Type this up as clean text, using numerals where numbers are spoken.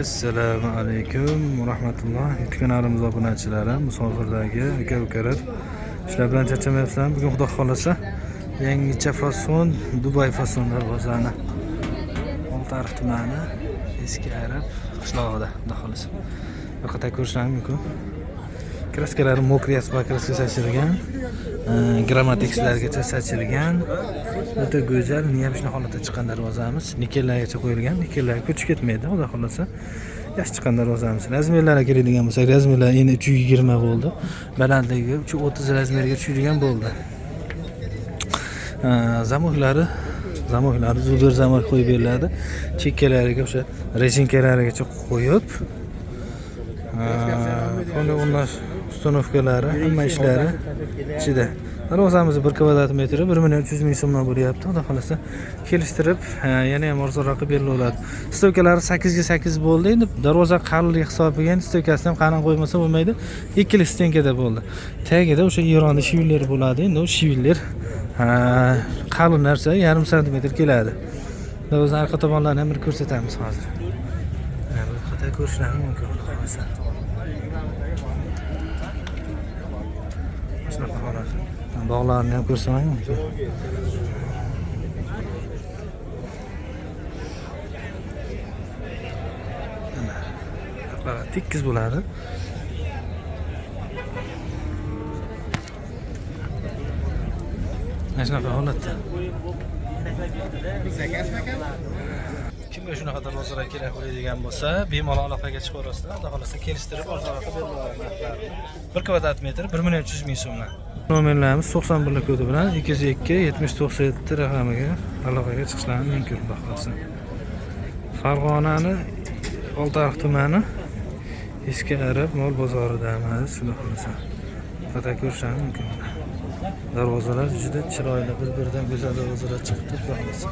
Assalomu alaykum va rahmatulloh. YouTube kanalimiz obunachilari, musofirlarga aka-ukalar. Shular bilan charchamayapsizlarmi? Bugun xudo xolasa yangicha fason Dubai fasonlar bozorni. Oltiariq tumani Eski Arab qishlog'ida xudo xolasa. Bu yerda ko'rishingiz mumkin. Kraskalari mokriy asfalt kraska sachilgan, grammatexlargacha sachilgan. O'ta go'zal, niyam shuna holatda chiqqan darvozamiz. Nikellargacha qo'yilgan, nikellar ko'chib ketmaydi, xudo xolasa. Yaxshi chiqqan darvozamiz. Razmerlarga keladigan bo'lsak, razmerlar endi 320 bo'ldi. Balandligi 330 razmerga tushadigan bo'ldi. Zamoklari zuber zamok qo'yib beriladi. Chekkalariga o'sha rezinkalarigacha qo'yib, fonga uстановkalari, hamma ishlari ichida. Darvozamiz 1 kvadrat metri 1.300.000 so'mdan bo'lyapti. Xudo xolasa kelishtirib, yana ham arzonroq beriladi. Stokalari 8 ga 8 bo'ldi. Endi darvoza qalinligi hisobiga stokasini ham qalin qo'ymasa bo'lmaydi. 2 stenkada bo'ldi. Tagida o'sha Eronning shivillar bo'ladi. Endi o shivillar qalin narsa 1.5 santimetr keladi. Darvoza orqa tomonlarini ham bir ko'rsatamiz hozir. Bu yerda ko'rishingiz mumkin, xudo xolasa. Shunaqa holat. Bog'larni ham ko'rsangiz mumkin. Mana tekis bo'ladi. Shunaqa holatda. Kimga shunaqa darvozalar kerak bo'ladigan bo'lsa, bemalol aloqaga chiqaverasizlar. Xudo xolasa kelishtirib arzonroq beriladi. 1 kvadrat metr 1.300.000 so'mdan. Nomerlarimiz 91 kodi bilan 202 7097 raqamiga aloqaga chiqishlaringiz mumkin, xudo xolasa. Farg'onaning Oltiariq tumani Eski Arab mol bozoridamiz, xudo xolasa. Faqat ko'rishingiz mumkin. Darvozalar juda chiroyli, bir-biridan go'zal darvozalar chiqibdi, xudo xolasa.